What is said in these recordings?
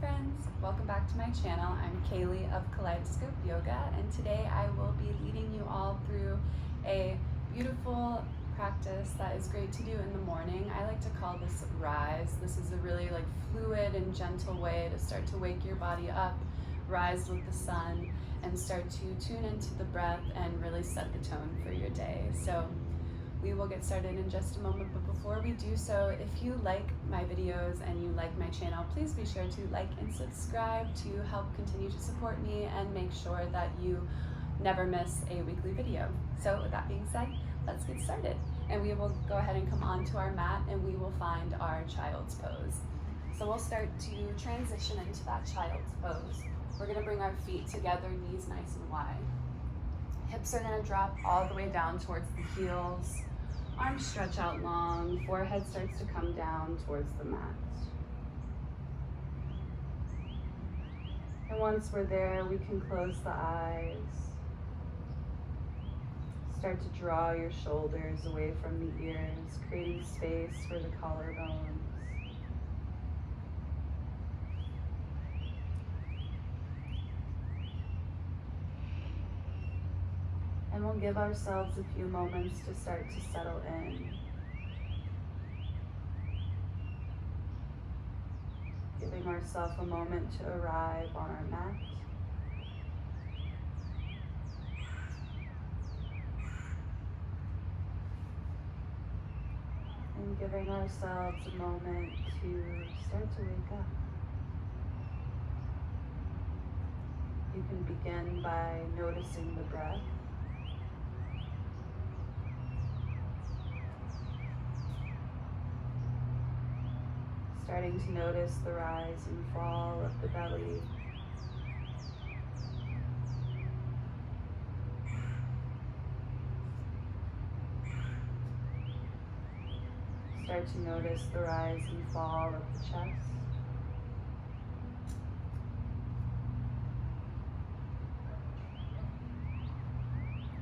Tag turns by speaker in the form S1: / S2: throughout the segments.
S1: friends, welcome back to my channel. I'm Kaylee of Kaleighdoscope Yoga, and today I will be leading you all through a beautiful practice that is great to do in the morning. I like to call this rise. This is a really fluid and gentle way to start to wake your body up, rise with the sun, and start to tune into the breath and really set the tone for your day. So we will get started in just a moment, but before we do so, if you like my videos and you like my channel, please be sure to like and subscribe to help continue to support me and make sure that you never miss a weekly video. So with that being said, let's get started. And we will go ahead and come onto our mat and we will find our child's pose. So we'll start to transition into that child's pose. We're gonna bring our feet together, knees nice and wide. Hips are gonna drop all the way down towards the heels. Arms stretch out long, forehead starts to come down towards the mat. And once we're there, we can close the eyes. Start to draw your shoulders away from the ears, creating space for the collarbones. And we'll give ourselves a few moments to start to settle in. Giving ourselves a moment to arrive on our mat. And giving ourselves a moment to start to wake up. You can begin by noticing the breath. Starting to notice the rise and fall of the belly. Start to notice the rise and fall of the chest.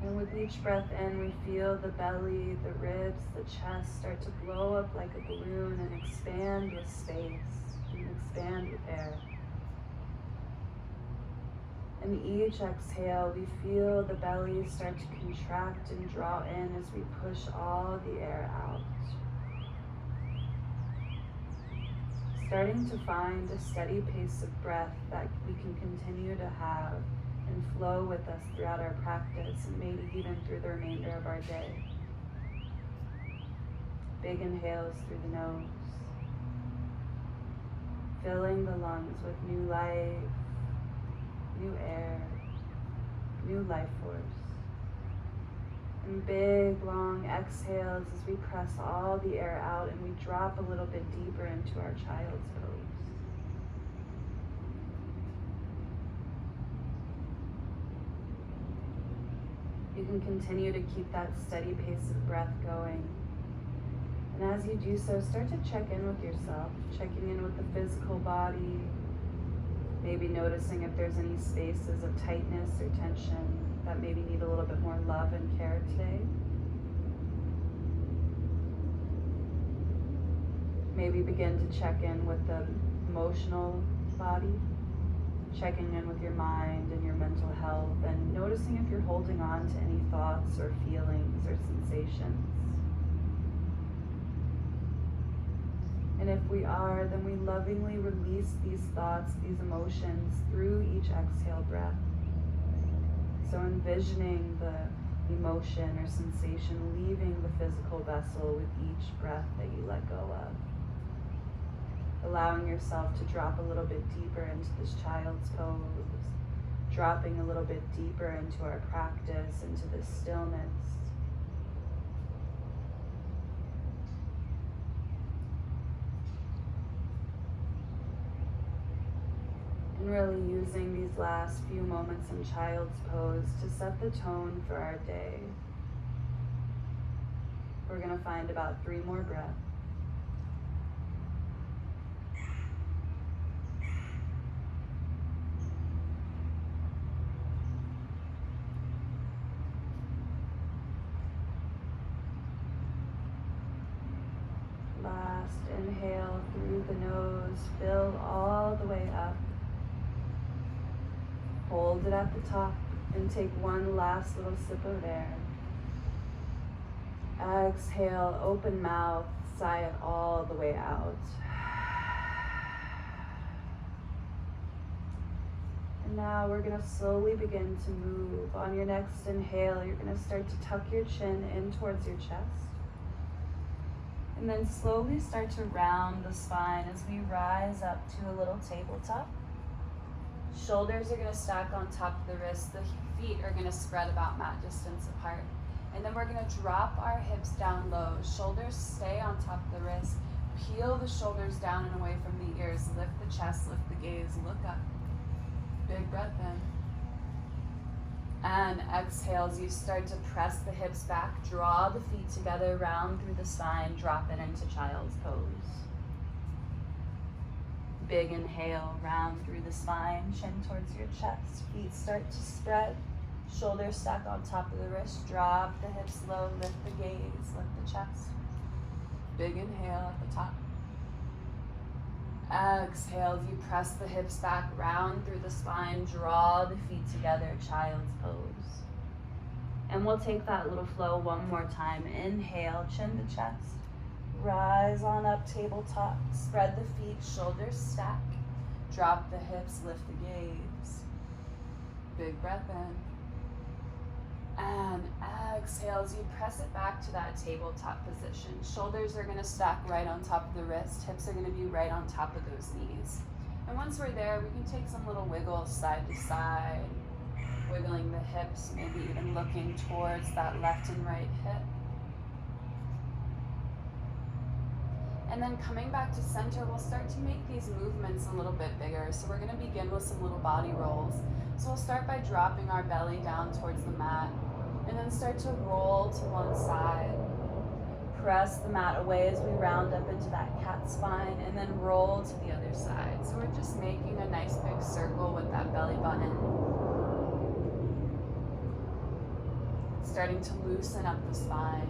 S1: And with each breath in, we feel the belly, the ribs, the chest start to blow up like a balloon and expand with space and expand with air. And each exhale, we feel the belly start to contract and draw in as we push all the air out. Starting to find a steady pace of breath that we can continue to have and flow with us throughout our practice and maybe even through the remainder of our day. Big inhales through the nose, filling the lungs with new life, new air, new life force. And big long exhales as we press all the air out and we drop a little bit deeper into our child's pose. You can continue to keep that steady pace of breath going. And as you do so, start to check in with yourself, checking in with the physical body, maybe noticing if there's any spaces of tightness or tension that maybe need a little bit more love and care today. Maybe begin to check in with the emotional body, checking in with your mind and your mental health and noticing if you're holding on to any thoughts or feelings or sensations. And if we are, then we lovingly release these thoughts, these emotions through each exhale breath. So envisioning the emotion or sensation leaving the physical vessel with each breath that you let go of. Allowing yourself to drop a little bit deeper into this child's pose, dropping a little bit deeper into our practice, into this stillness. And really using these last few moments in child's pose to set the tone for our day. We're going to find about 3 more breaths. Bye. last inhale through the nose, fill all the way up. Hold it at the top and take one last little sip of air. Exhale, open mouth, sigh it all the way out. And now we're going to slowly begin to move. On your next inhale, you're going to start to tuck your chin in towards your chest. And then slowly start to round the spine as we rise up to a little tabletop. Shoulders are going to stack on top of the wrists. The feet are going to spread about mat distance apart. And then we're going to drop our hips down low. Shoulders stay on top of the wrist. Peel the shoulders down and away from the ears. Lift the chest, lift the gaze, look up. Big breath in. And exhale as you start to press the hips back. Draw the feet together, round through the spine. Drop it into child's pose. Big inhale, round through the spine. Chin towards your chest. Feet start to spread. Shoulders stack on top of the wrist. Drop the hips low, lift the gaze, lift the chest. Big inhale at the top. Exhale as you press the hips back, round through the spine, draw the feet together, child's pose. And we'll take that little flow one more time. Inhale, chin to chest. Rise on up, tabletop. Spread the feet, shoulders stack. Drop the hips, lift the gaze. Big breath in. And exhale as you press it back to that tabletop position. Shoulders are going to stack right on top of the wrist. Hips are going to be right on top of those knees. And once we're there, we can take some little wiggles side to side, wiggling the hips, maybe even looking towards that left and right hip. And then coming back to center, we'll start to make these movements a little bit bigger. So we're going to begin with some little body rolls. So we'll start by dropping our belly down towards the mat and then start to roll to one side. Press the mat away as we round up into that cat spine and then roll to the other side. So we're just making a nice big circle with that belly button. Starting to loosen up the spine.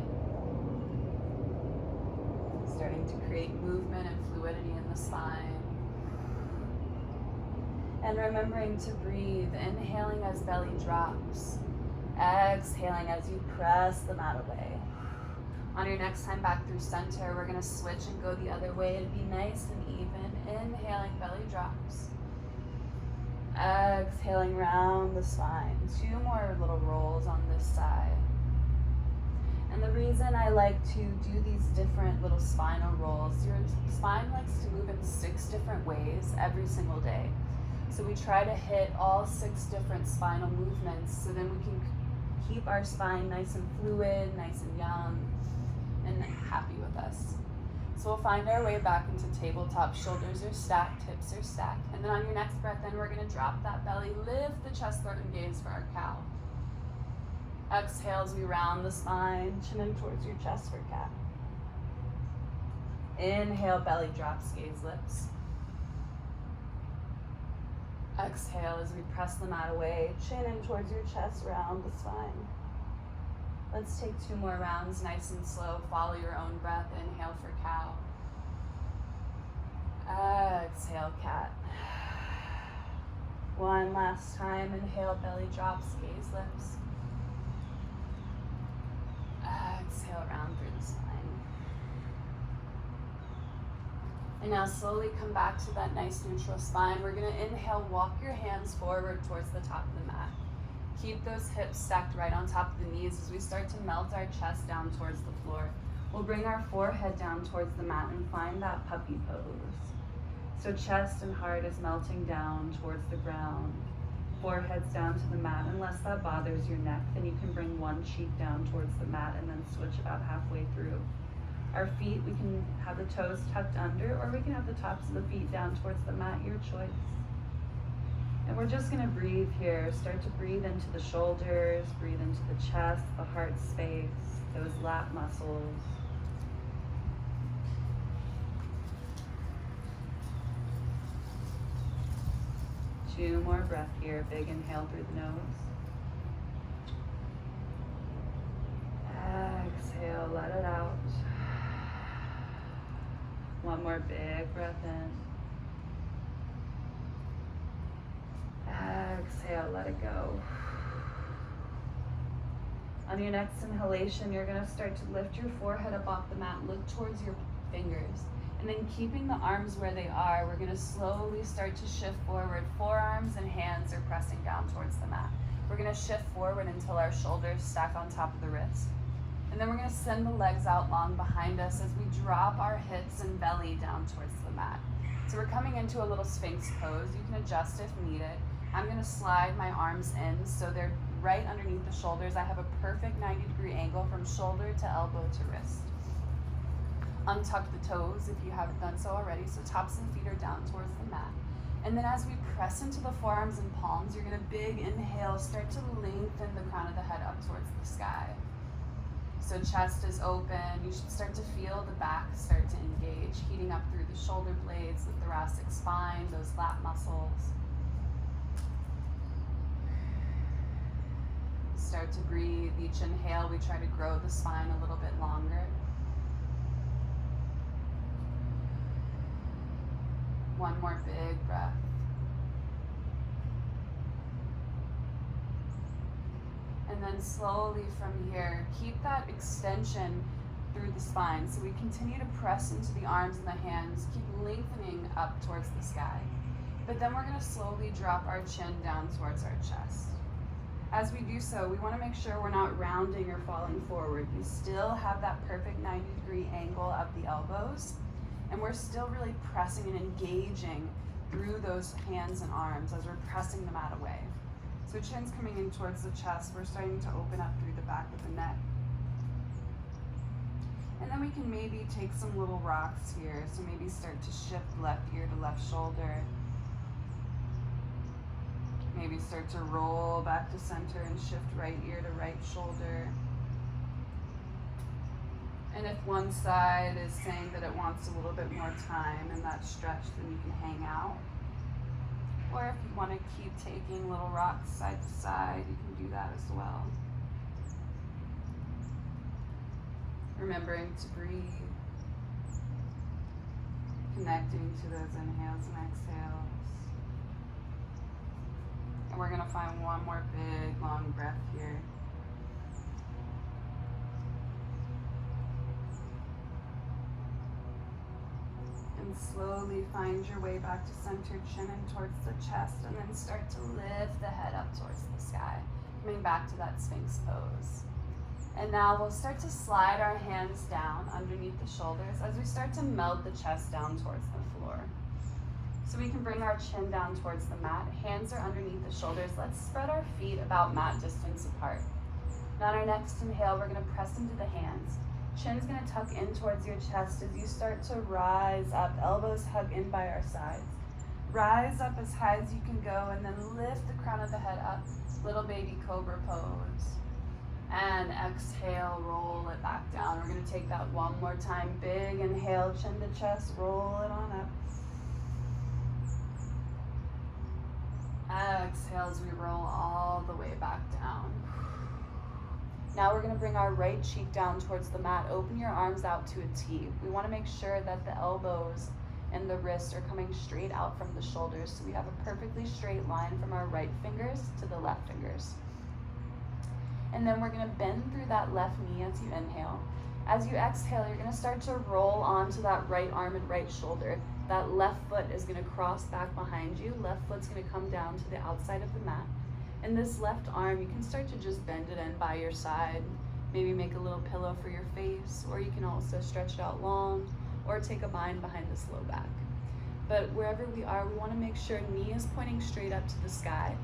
S1: Starting to create movement and fluidity in the spine. And remembering to breathe, inhaling as belly drops, exhaling as you press the mat away. On your next time back through center, we're going to switch and go the other way and be nice and even. Inhaling, belly drops. Exhaling, round the spine. 2 more little rolls on this side. And the reason I like to do these different little spinal rolls, your spine likes to move in 6 different ways every single day. So we try to hit all 6 different spinal movements so then we can keep our spine nice and fluid, nice and young, and happy with us. So we'll find our way back into tabletop. Shoulders are stacked, hips are stacked. And then on your next breath in, we're going to drop that belly, lift the chest, throat, and gaze for our cow. Exhale as we round the spine, chin in towards your chest for cat. Inhale, belly drops, gaze lifts. Exhale as we press the mat away, chin in towards your chest, round the spine. Let's take 2 more rounds, nice and slow. Follow your own breath. Inhale for cow. Exhale, cat. One last time. Inhale, belly drops, gaze lifts. Exhale, round through the spine. And now slowly come back to that nice neutral spine. We're going to inhale, walk your hands forward towards the top of the mat. Keep those hips stacked right on top of the knees as we start to melt our chest down towards the floor. We'll bring our forehead down towards the mat and find that puppy pose. So chest and heart is melting down towards the ground. Forehead's down to the mat. Unless that bothers your neck, then you can bring one cheek down towards the mat and then switch about halfway through. Our feet, we can have the toes tucked under, or we can have the tops of the feet down towards the mat, your choice. And we're just gonna breathe here. Start to breathe into the shoulders, breathe into the chest, the heart space, those lat muscles. Two more breath here. Big inhale through the nose. Exhale, let it out. One more big breath in. Exhale, let it go. On your next inhalation, you're gonna start to lift your forehead up off the mat, look towards your fingers. And then keeping the arms where they are, we're gonna slowly start to shift forward. Forearms and hands are pressing down towards the mat. We're gonna shift forward until our shoulders stack on top of the wrist. And then we're gonna send the legs out long behind us as we drop our hips and belly down towards the mat. So we're coming into a little Sphinx pose. You can adjust if needed. I'm gonna slide my arms in so they're right underneath the shoulders. I have a perfect 90-degree angle from shoulder to elbow to wrist. Untuck the toes if you haven't done so already, so tops and feet are down towards the mat. And then as we press into the forearms and palms, you're gonna big inhale, start to lengthen the crown of the head up towards the sky. So chest is open, you should start to feel the back start to engage, heating up through the shoulder blades, the thoracic spine, those lat muscles. Start to breathe. Each inhale, we try to grow the spine a little bit longer. One more big breath. And then slowly from here, keep that extension through the spine. So we continue to press into the arms and the hands, keep lengthening up towards the sky. But then we're gonna slowly drop our chin down towards our chest. As we do so, we wanna make sure we're not rounding or falling forward. We still have that perfect 90-degree angle of the elbows, and we're still really pressing and engaging through those hands and arms as we're pressing the mat away. So chin's coming in towards the chest. We're starting to open up through the back of the neck. And then we can maybe take some little rocks here. So maybe start to shift left ear to left shoulder. Maybe start to roll back to center and shift right ear to right shoulder. And if one side is saying that it wants a little bit more time in that stretch, then you can hang out. Or if you want to keep taking little rocks side to side, you can do that as well. Remembering to breathe, connecting to those inhales and exhales. And we're going to find one more big, long breath here. And slowly find your way back to center, chin in towards the chest, and then start to lift the head up towards the sky, coming back to that Sphinx pose. And now we'll start to slide our hands down underneath the shoulders as we start to melt the chest down towards the floor. So we can bring our chin down towards the mat, hands are underneath the shoulders. Let's spread our feet about mat distance apart. Now on our next inhale, we're gonna press into the hands. Chin's gonna tuck in towards your chest as you start to rise up, elbows hug in by our sides. Rise up as high as you can go and then lift the crown of the head up, little baby cobra pose. And exhale, roll it back down. We're gonna take that one more time. Big inhale, chin to chest, roll it on up. Exhale as we roll all the way back down. Now we're gonna bring our right cheek down towards the mat. Open your arms out to a T. We wanna make sure that the elbows and the wrists are coming straight out from the shoulders. So we have a perfectly straight line from our right fingers to the left fingers. And then we're gonna bend through that left knee as you inhale. As you exhale, you're gonna start to roll onto that right arm and right shoulder. That left foot is gonna cross back behind you. Left foot's gonna come down to the outside of the mat. And this left arm, you can start to just bend it in by your side. Maybe make a little pillow for your face, or you can also stretch it out long, or take a bind behind this low back. But wherever we are, we wanna make sure knee is pointing straight up to the sky.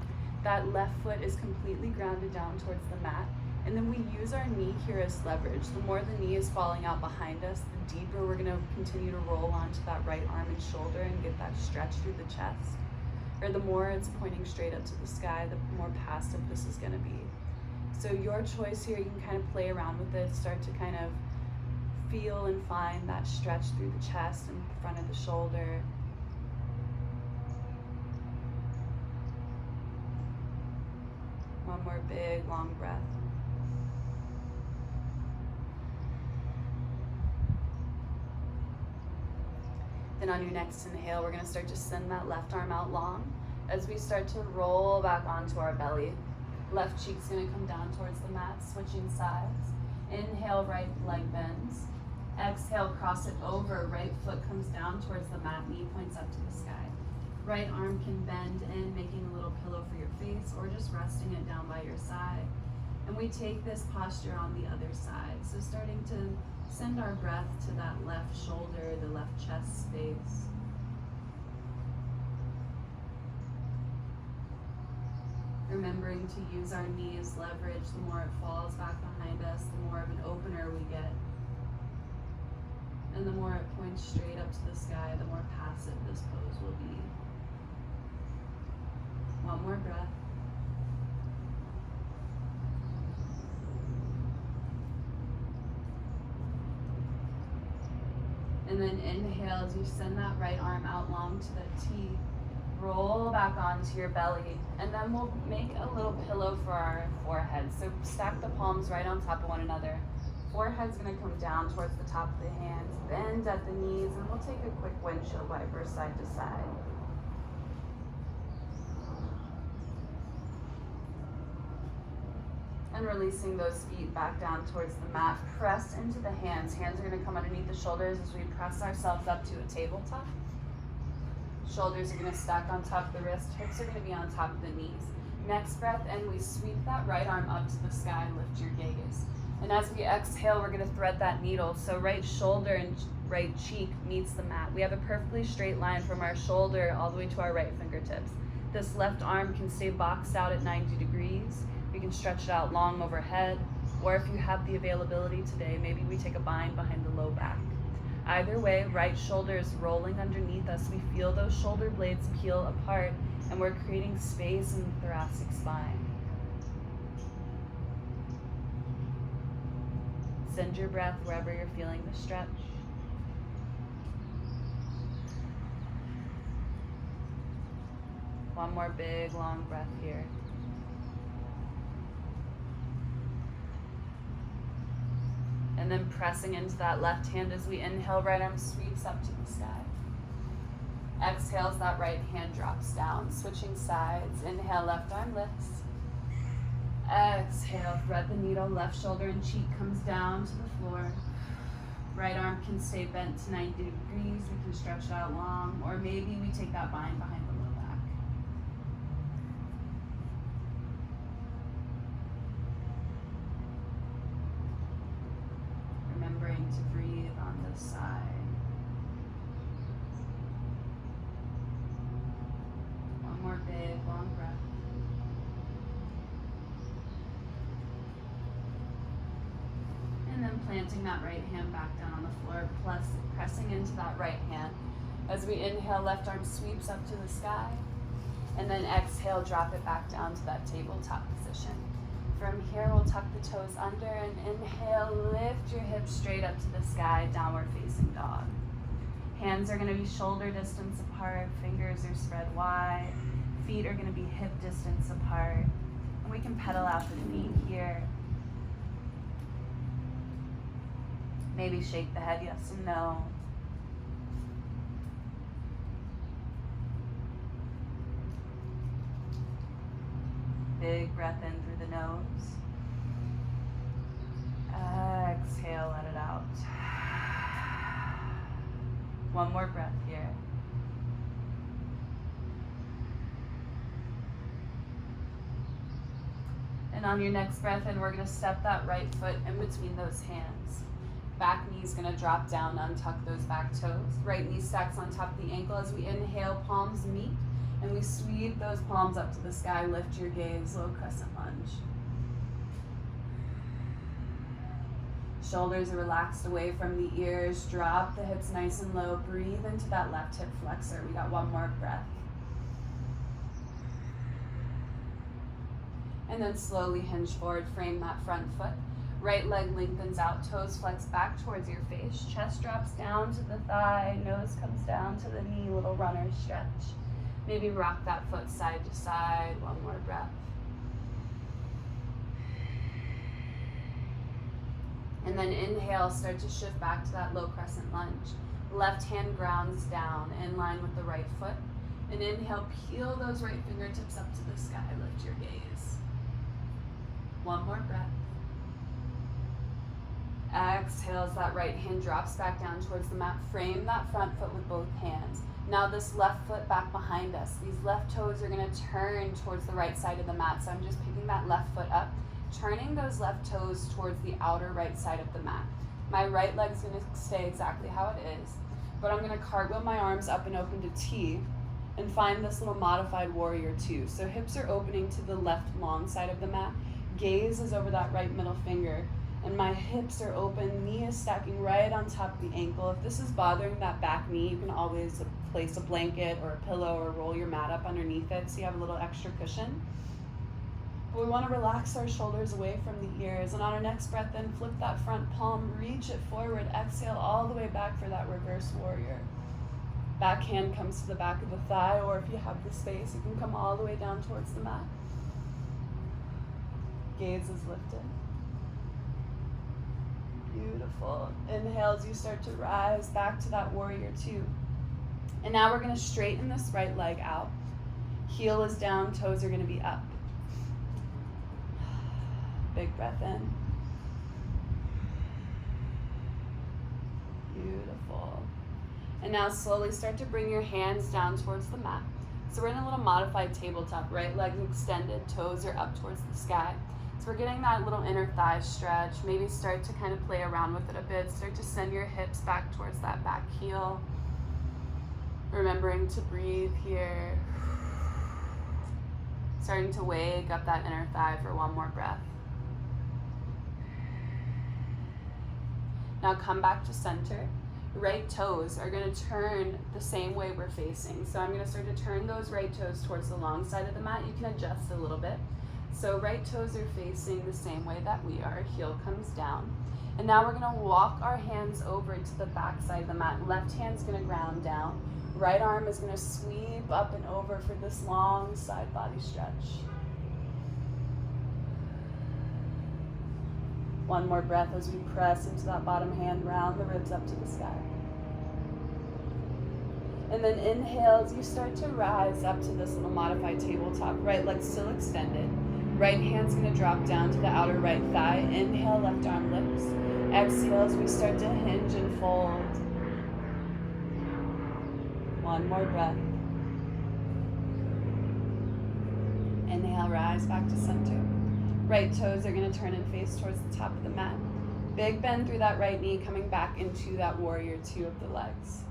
S1: That left foot is completely grounded down towards the mat. And then we use our knee here as leverage. The more the knee is falling out behind us, the deeper we're gonna continue to roll onto that right arm and shoulder and get that stretch through the chest. Or the more it's pointing straight up to the sky, the more passive this is gonna be. So your choice here, you can kind of play around with it, start to kind of feel and find that stretch through the chest and front of the shoulder. One more big, long breath. Then on your next inhale, we're gonna start to send that left arm out long as we start to roll back onto our belly. Left cheek's gonna come down towards the mat, switching sides. Inhale, right leg bends. Exhale, cross it over. Right foot comes down towards the mat, knee points up to the sky. Right arm can bend in, making a little pillow for your face, or just resting it down by your side. And we take this posture on the other side. So starting to send our breath to that left shoulder, the left chest space. Remembering to use our knees leverage. The more it falls back behind us, the more of an opener we get. And the more it points straight up to the sky, the more passive this pose will be. One more breath. And then inhale as you send that right arm out long to the T. Roll back onto your belly. And then we'll make a little pillow for our forehead. So stack the palms right on top of one another. Forehead's gonna come down towards the top of the hands. Bend at the knees, and we'll take a quick windshield wiper side to side. And releasing those feet back down towards the mat. Press into the hands. Hands are gonna come underneath the shoulders as we press ourselves up to a tabletop. Shoulders are gonna stack on top of the wrist. Hips are gonna be on top of the knees. Next breath in, we sweep that right arm up to the sky and lift your gaze. And as we exhale, we're gonna thread that needle. So right shoulder and right cheek meets the mat. We have a perfectly straight line from our shoulder all the way to our right fingertips. This left arm can stay boxed out at 90 degrees. We can stretch it out long overhead, or if you have the availability today, maybe we take a bind behind the low back. Either way, right shoulder is rolling underneath us. We feel those shoulder blades peel apart, and we're creating space in the thoracic spine. Send your breath wherever you're feeling the stretch. One more big, long breath here. And then pressing into that left hand as we inhale, right arm sweeps up to the sky. Exhales, that right hand drops down, switching sides. Inhale, left arm lifts. Exhale, thread the needle, left shoulder and cheek comes down to the floor. Right arm can stay bent to 90 degrees. We can stretch it out long, or maybe we take that bind behind the low back. Remembering to breathe on this side. One more big, long breath. And then planting that right hand back down on the floor, plus pressing into that right hand. As we inhale, left arm sweeps up to the sky. And then exhale, drop it back down to that tabletop position. From here, we'll tuck the toes under and inhale, lift your hips straight up to the sky, downward facing dog. Hands are gonna be shoulder distance apart, fingers are spread wide, feet are gonna be hip distance apart. And we can pedal out the feet here. Maybe shake the head yes and no. Big breath in through the nose. Exhale, let it out. One more breath here. And on your next breath in, we're gonna step that right foot in between those hands. Back knee's gonna drop down, untuck those back toes. Right knee stacks on top of the ankle as we inhale, palms meet. And we sweep those palms up to the sky, lift your gaze, low crescent lunge. Shoulders are relaxed away from the ears, drop the hips nice and low, breathe into that left hip flexor. We got one more breath. And then slowly hinge forward, frame that front foot. Right leg lengthens out, toes flex back towards your face, chest drops down to the thigh, nose comes down to the knee, little runner stretch. Maybe rock that foot side to side, one more breath. And then inhale, start to shift back to that low crescent lunge. Left hand grounds down in line with the right foot. And inhale, peel those right fingertips up to the sky. Lift your gaze. One more breath. Exhale as that right hand drops back down towards the mat. Frame that front foot with both hands. Now this left foot back behind us. These left toes are going to turn towards the right side of the mat. So I'm just picking that left foot up, turning those left toes towards the outer right side of the mat. My right leg's going to stay exactly how it is, but I'm going to cartwheel my arms up and open to T and find this little modified warrior two. So hips are opening to the left long side of the mat. Gaze is over that right middle finger. And my hips are open, knee is stacking right on top of the ankle. If this is bothering that back knee, you can always place a blanket or a pillow or roll your mat up underneath it so you have a little extra cushion. But we want to relax our shoulders away from the ears. And on our next breath in, flip that front palm, reach it forward, exhale all the way back for that reverse warrior. Back hand comes to the back of the thigh, or if you have the space, you can come all the way down towards the mat. Gaze is lifted. Beautiful. Inhale as you start to rise back to that warrior two. And now we're going to straighten this right leg out. Heel is down, toes are going to be up. Big breath in. Beautiful. And now slowly start to bring your hands down towards the mat. So we're in a little modified tabletop. Right leg extended, toes are up towards the sky. So we're getting that little inner thigh stretch. Maybe start to kind of play around with it a bit. Start to send your hips back towards that back heel. Remembering to breathe here. Starting to wake up that inner thigh for one more breath. Now come back to center. Right toes are going to turn the same way we're facing. So I'm going to start to turn those right toes towards the long side of the mat. You can adjust a little bit. So right toes are facing the same way that we are. Heel comes down. And now we're going to walk our hands over to the back side of the mat. Left hand's going to ground down. Right arm is going to sweep up and over for this long side body stretch. One more breath as we press into that bottom hand, round the ribs up to the sky. And then inhale as you start to rise up to this little modified tabletop. Right leg still extended. Right hand's going to drop down to the outer right thigh. Inhale, left arm lifts. Exhale as we start to hinge and fold. One more breath. Inhale, rise back to center. Right toes are going to turn and face towards the top of the mat. Big bend through that right knee, coming back into that warrior two of the legs.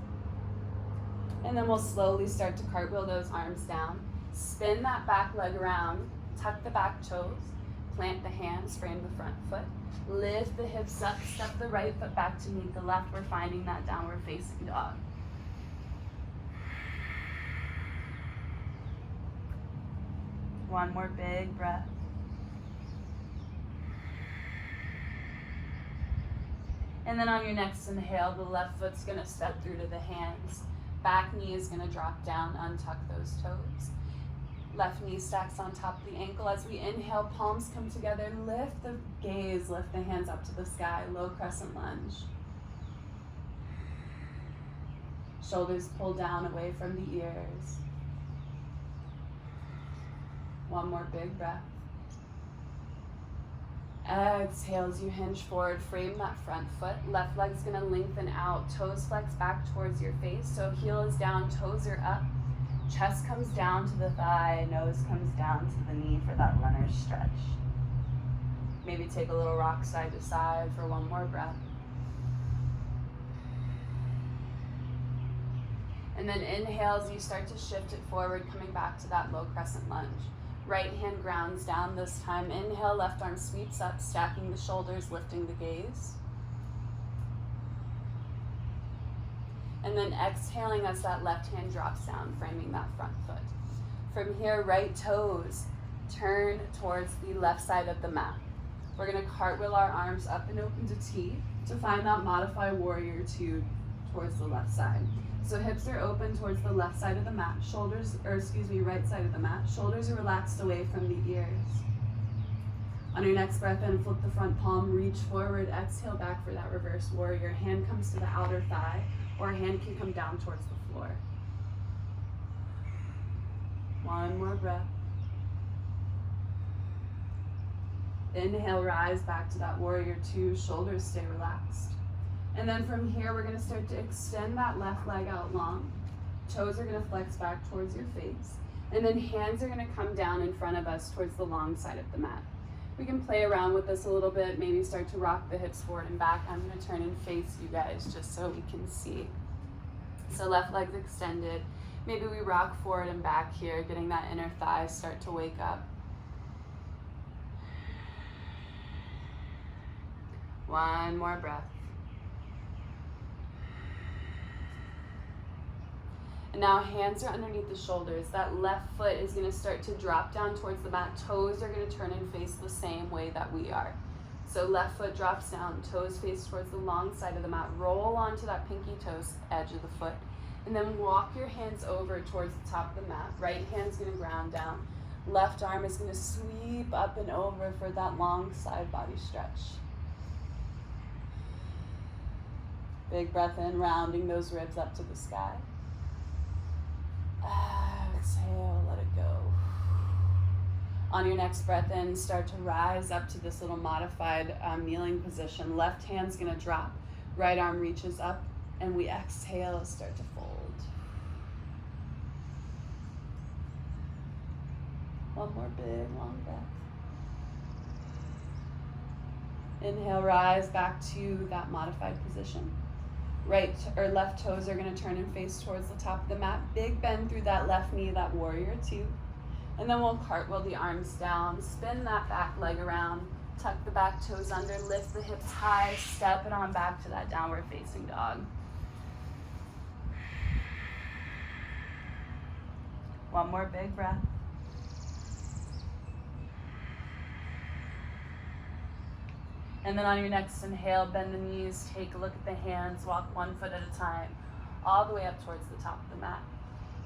S1: And then we'll slowly start to cartwheel those arms down. Spin that back leg around. Tuck the back toes, plant the hands, frame the front foot, lift the hips up, step the right foot back to meet the left. We're finding that downward facing dog. One more big breath. And then on your next inhale, the left foot's going to step through to the hands. Back knee is going to drop down, untuck those toes. Left knee stacks on top of the ankle. As we inhale, palms come together. Lift the gaze, lift the hands up to the sky. Low crescent lunge. Shoulders pull down away from the ears. One more big breath. Exhale as you hinge forward, frame that front foot. Left leg's gonna lengthen out, toes flex back towards your face. So heel is down, toes are up. Chest comes down to the thigh, nose comes down to the knee for that runner's stretch. Maybe take a little rock side to side for one more breath. And then inhale as you start to shift it forward, coming back to that low crescent lunge. Right hand grounds down this time. Inhale, left arm sweeps up, stacking the shoulders, lifting the gaze. And then exhaling as that left hand drops down, framing that front foot. From here, right toes turn towards the left side of the mat. We're going to cartwheel our arms up and open to T to find that modified warrior two towards the left side. So hips are open towards the left side of the mat, right side of the mat. Shoulders are relaxed away from the ears. On your next breath in, flip the front palm, reach forward, exhale back for that reverse warrior. Hand comes to the outer thigh. or a hand can come down towards the floor. One more breath. Inhale, rise back to that warrior two, shoulders stay relaxed. And then from here, we're gonna start to extend that left leg out long. Toes are gonna flex back towards your face. And then hands are gonna come down in front of us towards the long side of the mat. We can play around with this a little bit, maybe start to rock the hips forward and back. I'm gonna turn and face you guys just so we can see. So left leg's extended. Maybe we rock forward and back here, getting that inner thigh start to wake up. One more breath. And now hands are underneath the shoulders. That left foot is gonna start to drop down towards the mat. Toes are gonna turn and face the same way that we are. So left foot drops down, toes face towards the long side of the mat. Roll onto that pinky toes edge of the foot. And then walk your hands over towards the top of the mat. Right hand's gonna ground down. Left arm is gonna sweep up and over for that long side body stretch. Big breath in, rounding those ribs up to the sky. Exhale, let it go. On your next breath in, start to rise up to this little modified kneeling position. Left hand's gonna drop, right arm reaches up, and we exhale, start to fold. One more big, long breath. Inhale, rise back to that modified position. Right or left toes are gonna turn and face towards the top of the mat. Big bend through that left knee, that warrior two. And then we'll cartwheel the arms down, spin that back leg around, tuck the back toes under, lift the hips high, step it on back to that downward facing dog. One more big breath. And then on your next inhale, bend the knees, take a look at the hands, walk one foot at a time, all the way up towards the top of the mat.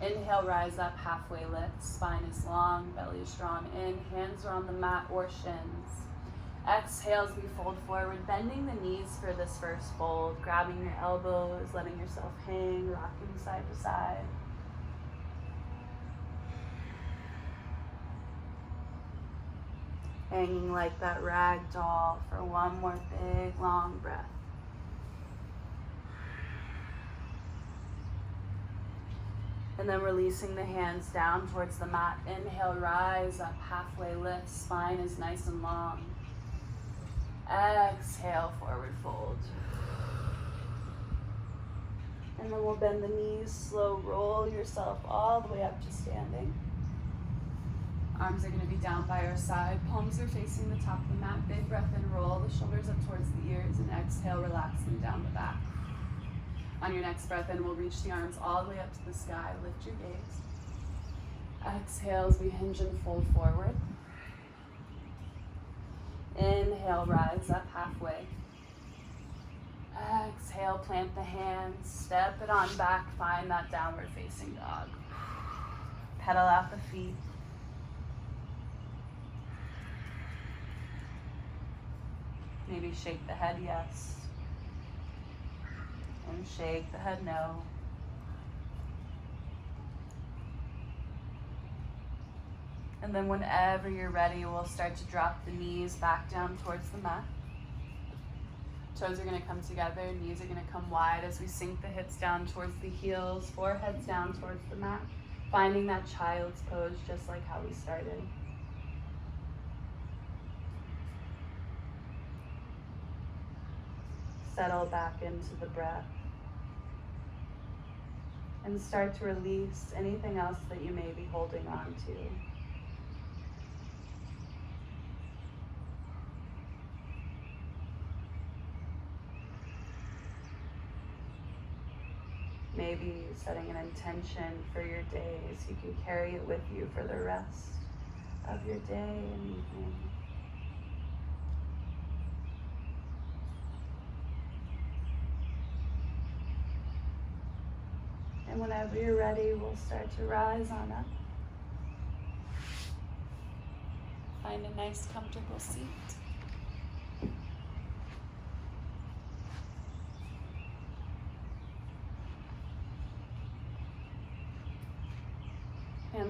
S1: Inhale, rise up, halfway lift, spine is long, belly is drawn in, hands are on the mat or shins. Exhale as we fold forward, bending the knees for this first fold, grabbing your elbows, letting yourself hang, rocking side to side. Hanging like that rag doll for one more big long breath. And then releasing the hands down towards the mat. Inhale, rise up, halfway lift, spine is nice and long. Exhale, forward fold. And then we'll bend the knees, slow roll yourself all the way up to standing. Arms are going to be down by our side. Palms are facing the top of the mat. Big breath in, roll the shoulders up towards the ears, and exhale, relax them down the back. On your next breath in, we'll reach the arms all the way up to the sky. Lift your gaze. Exhale as we hinge and fold forward. Inhale, rise up halfway. Exhale, plant the hands, step it on back, find that downward facing dog. Pedal out the feet. Maybe shake the head yes, and shake the head no. And then whenever you're ready, we'll start to drop the knees back down towards the mat. Toes are gonna come together, knees are gonna come wide as we sink the hips down towards the heels, foreheads down towards the mat, finding that child's pose just like how we started. Settle back into the breath and start to release anything else that you may be holding on to. Maybe setting an intention for your day so you can carry it with you for the rest of your day and evening. And whenever you're ready, we'll start to rise on up. Find a nice, comfortable seat.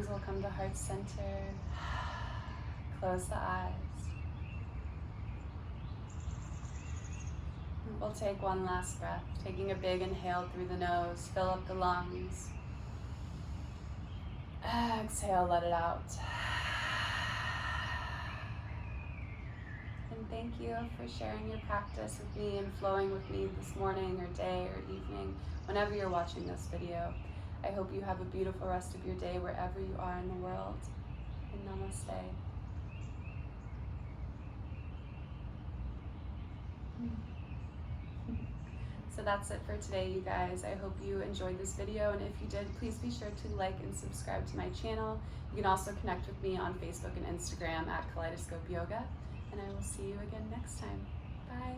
S1: lungs will come to heart center. Close the eyes. We'll take one last breath, taking a big inhale through the nose, fill up the lungs. Exhale, let it out. And thank you for sharing your practice with me and flowing with me this morning or day or evening, whenever you're watching this video. I hope you have a beautiful rest of your day wherever you are in the world. And namaste. So that's it for today, you guys. I hope you enjoyed this video, and if you did, please be sure to like and subscribe to my channel. You can also connect with me on Facebook and Instagram at Kaleidoscope Yoga, and I will see you again next time. Bye.